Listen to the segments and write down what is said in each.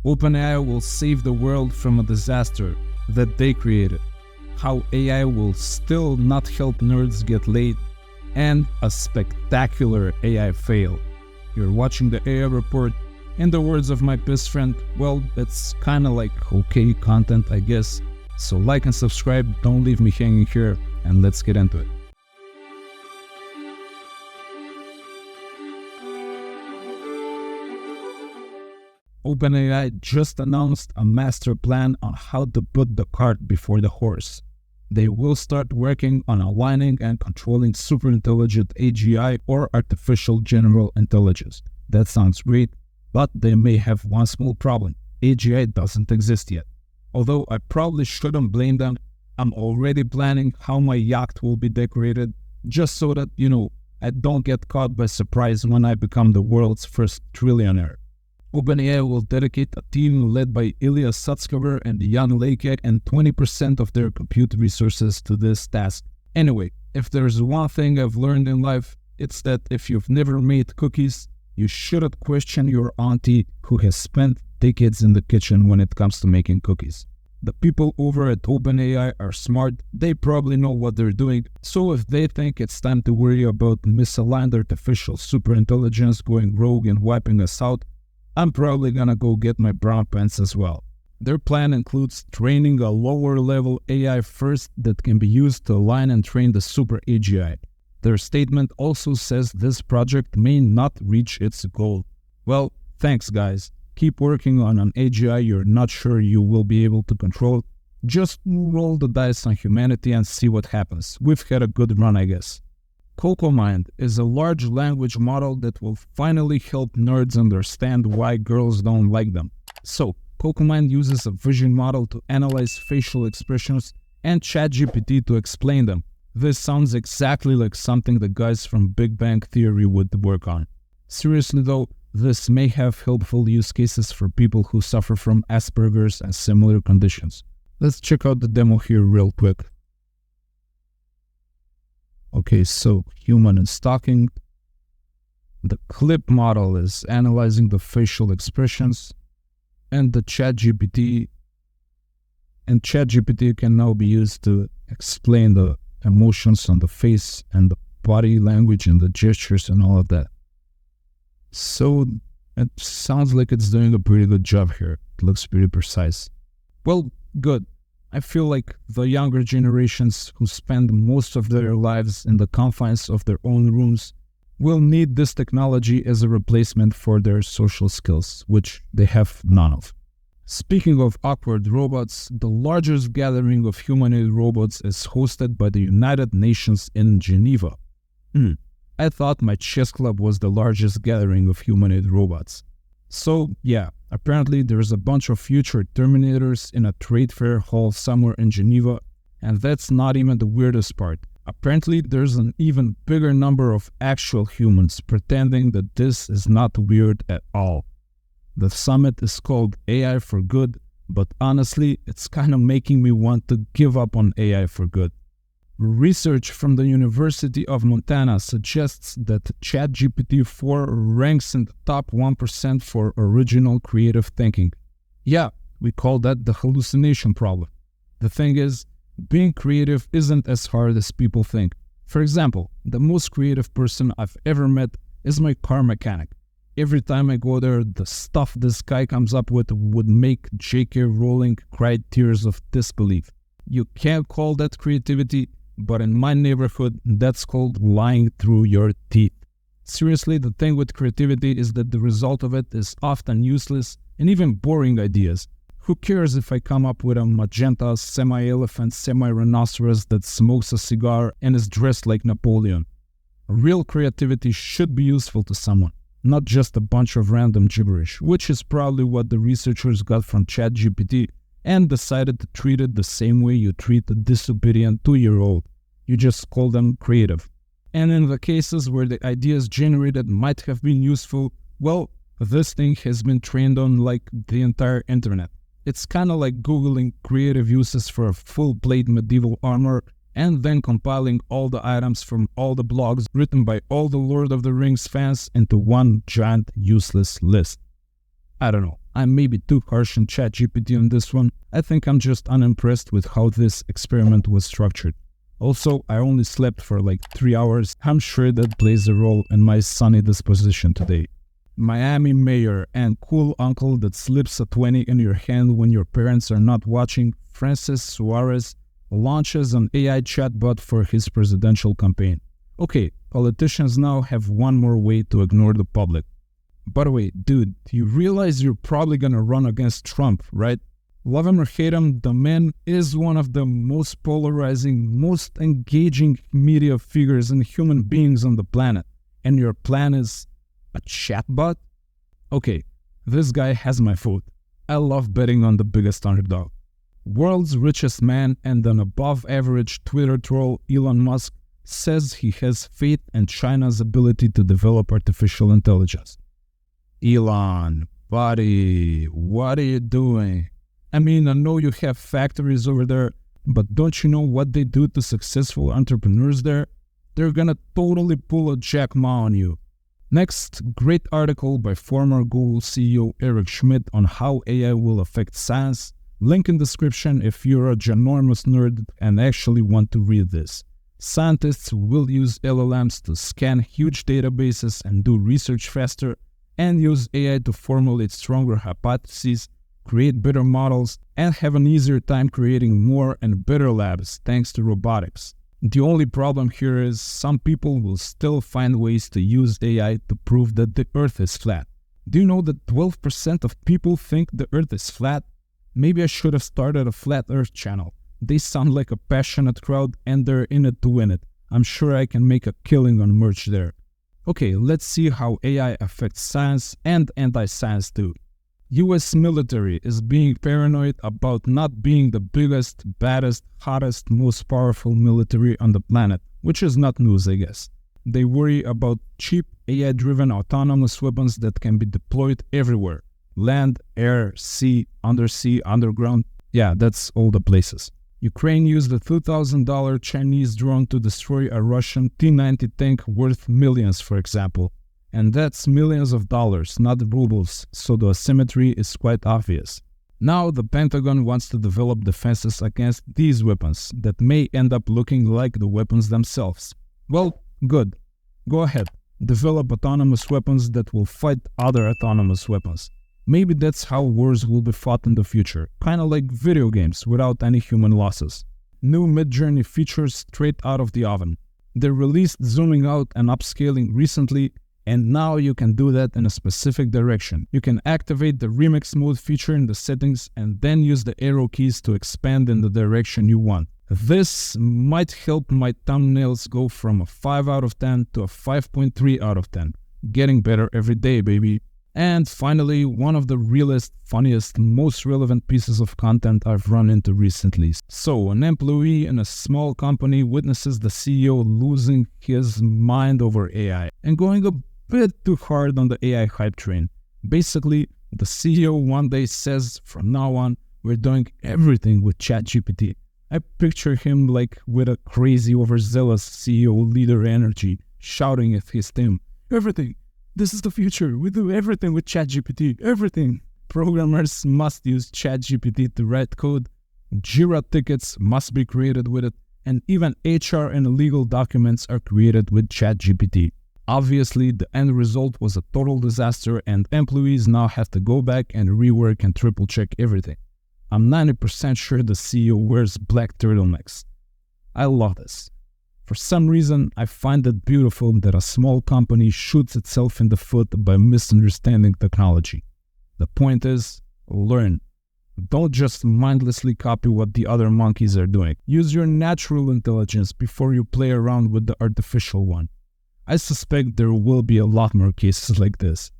OpenAI will save the world from a disaster that they created, how AI will still not help nerds get laid, and a spectacular AI fail. You're watching the AI Report. In the words of my best friend, well, it's kinda like okay content, I guess. So like and subscribe, don't leave me hanging here, and let's get into it. OpenAI just announced a master plan on how to put the cart before the horse. They will start working on aligning and controlling superintelligent AGI or artificial general intelligence. That sounds great, but they may have one small problem. AGI doesn't exist yet. Although I probably shouldn't blame them, I'm already planning how my yacht will be decorated just so that, I don't get caught by surprise when I become the world's first trillionaire. OpenAI will dedicate a team led by Ilya Sutskever and Jan Leke and 20% of their compute resources to this task. Anyway, if there's one thing I've learned in life, it's that if you've never made cookies, you shouldn't question your auntie who has spent decades in the kitchen when it comes to making cookies. The people over at OpenAI are smart, they probably know what they're doing, so if they think it's time to worry about misaligned artificial superintelligence going rogue and wiping us out, I'm probably gonna go get my brown pants as well. Their plan includes training a lower-level AI first that can be used to align and train the super AGI. Their statement also says this project may not reach its goal. Well, thanks guys. Keep working on an AGI you're not sure you will be able to control. Just roll the dice on humanity and see what happens. We've had a good run, I guess. Cocomind is a large language model that will finally help nerds understand why girls don't like them. So, Cocomind uses a vision model to analyze facial expressions and ChatGPT to explain them. This sounds exactly like something the guys from Big Bang Theory would work on. Seriously though, this may have helpful use cases for people who suffer from Asperger's and similar conditions. Let's check out the demo here real quick. Okay, so human is talking. The clip model is analyzing the facial expressions, and the ChatGPT can now be used to explain the emotions on the face and the body language and the gestures and all of that. So it sounds like it's doing a pretty good job here. It looks pretty precise. Well, good. I feel like the younger generations who spend most of their lives in the confines of their own rooms will need this technology as a replacement for their social skills, which they have none of. Speaking of awkward robots, the largest gathering of humanoid robots is hosted by the United Nations in Geneva. I thought my chess club was the largest gathering of humanoid robots. So yeah, apparently there's a bunch of future Terminators in a trade fair hall somewhere in Geneva, and that's not even the weirdest part. Apparently there's an even bigger number of actual humans pretending that this is not weird at all. The summit is called AI for Good, but honestly, it's kind of making me want to give up on AI for good. Research from the University of Montana suggests that ChatGPT 4 ranks in the top 1% for original creative thinking. Yeah, we call that the hallucination problem. The thing is, being creative isn't as hard as people think. For example, the most creative person I've ever met is my car mechanic. Every time I go there, the stuff this guy comes up with would make J.K. Rowling cry tears of disbelief. You can't call that creativity, but in my neighborhood, that's called lying through your teeth. Seriously, the thing with creativity is that the result of it is often useless and even boring ideas. Who cares if I come up with a magenta semi-elephant, semi-rhinoceros that smokes a cigar and is dressed like Napoleon? Real creativity should be useful to someone, not just a bunch of random gibberish, which is probably what the researchers got from ChatGPT and decided to treat it the same way you treat a disobedient 2-year-old. You just call them creative. And in the cases where the ideas generated might have been useful, well, this thing has been trained on like the entire internet. It's kinda like Googling creative uses for a full-plate medieval armor and then compiling all the items from all the blogs written by all the Lord of the Rings fans into one giant useless list. I don't know. I may be too harsh on ChatGPT on this one. I think I'm just unimpressed with how this experiment was structured. Also, I only slept for like 3 hours. I'm sure that plays a role in my sunny disposition today. Miami mayor and cool uncle that slips a 20 in your hand when your parents are not watching, Francis Suarez, launches an AI chatbot for his presidential campaign. Okay, politicians now have one more way to ignore the public. By the way, dude, you realize you're probably gonna run against Trump, right? Love him or hate him, the man is one of the most polarizing, most engaging media figures and human beings on the planet. And your plan is a chatbot? Okay, this guy has my vote. I love betting on the biggest underdog. World's richest man and an above-average Twitter troll, Elon Musk, says he has faith in China's ability to develop artificial intelligence. Elon, buddy, what are you doing? I mean, I know you have factories over there, but don't you know what they do to successful entrepreneurs there? They're gonna totally pull a Jack Ma on you. Next, great article by former Google CEO Eric Schmidt on how AI will affect science. Link in description if you're a ginormous nerd and actually want to read this. Scientists will use LLMs to scan huge databases and do research faster, and use AI to formulate stronger hypotheses, create better models, and have an easier time creating more and better labs thanks to robotics. The only problem here is some people will still find ways to use AI to prove that the Earth is flat. Do you know that 12% of people think the Earth is flat? Maybe I should have started a Flat Earth channel. They sound like a passionate crowd and they're in it to win it. I'm sure I can make a killing on merch there. Okay, let's see how AI affects science and anti-science too. US military is being paranoid about not being the biggest, baddest, hottest, most powerful military on the planet, which is not news, I guess. They worry about cheap AI-driven autonomous weapons that can be deployed everywhere. Land, air, sea, undersea, underground. Yeah, that's all the places. Ukraine used a $2,000 Chinese drone to destroy a Russian T-90 tank worth millions, for example. And that's millions of dollars, not rubles, so the asymmetry is quite obvious. Now the Pentagon wants to develop defenses against these weapons that may end up looking like the weapons themselves. Well, good. Go ahead. Develop autonomous weapons that will fight other autonomous weapons. Maybe that's how wars will be fought in the future, kinda like video games without any human losses. New Midjourney features straight out of the oven. They released zooming out and upscaling recently, and now you can do that in a specific direction. You can activate the remix mode feature in the settings and then use the arrow keys to expand in the direction you want. This might help my thumbnails go from a 5 out of 10 to a 5.3 out of 10. Getting better every day, baby. And finally, one of the realest, funniest, most relevant pieces of content I've run into recently. So, an employee in a small company witnesses the CEO losing his mind over AI and going a bit too hard on the AI hype train. Basically, the CEO one day says, from now on, we're doing everything with ChatGPT. I picture him like with a crazy overzealous CEO leader energy, shouting at his team, everything. This is the future. We do everything with ChatGPT. Everything. Programmers must use ChatGPT to write code. Jira tickets must be created with it. And even HR and legal documents are created with ChatGPT. Obviously, the end result was a total disaster and employees now have to go back and rework and triple check everything. I'm 90% sure the CEO wears black turtlenecks. I love this. For some reason, I find it beautiful that a small company shoots itself in the foot by misunderstanding technology. The point is, learn. Don't just mindlessly copy what the other monkeys are doing. Use your natural intelligence before you play around with the artificial one. I suspect there will be a lot more cases like this.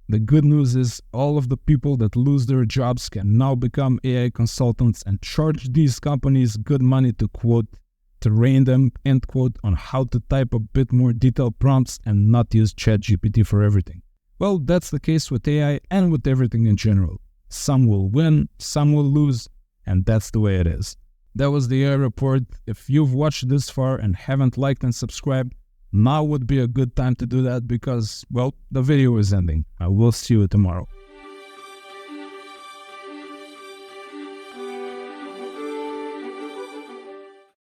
The good news is all of the people that lose their jobs can now become AI consultants and charge these companies good money to quote, train them, end quote, on how to type a bit more detailed prompts and not use ChatGPT for everything. Well, that's the case with AI and with everything in general. Some will win, some will lose, and that's the way it is. That was the AI report. If you've watched this far and haven't liked and subscribed, now would be a good time to do that because, well, the video is ending. I will see you tomorrow.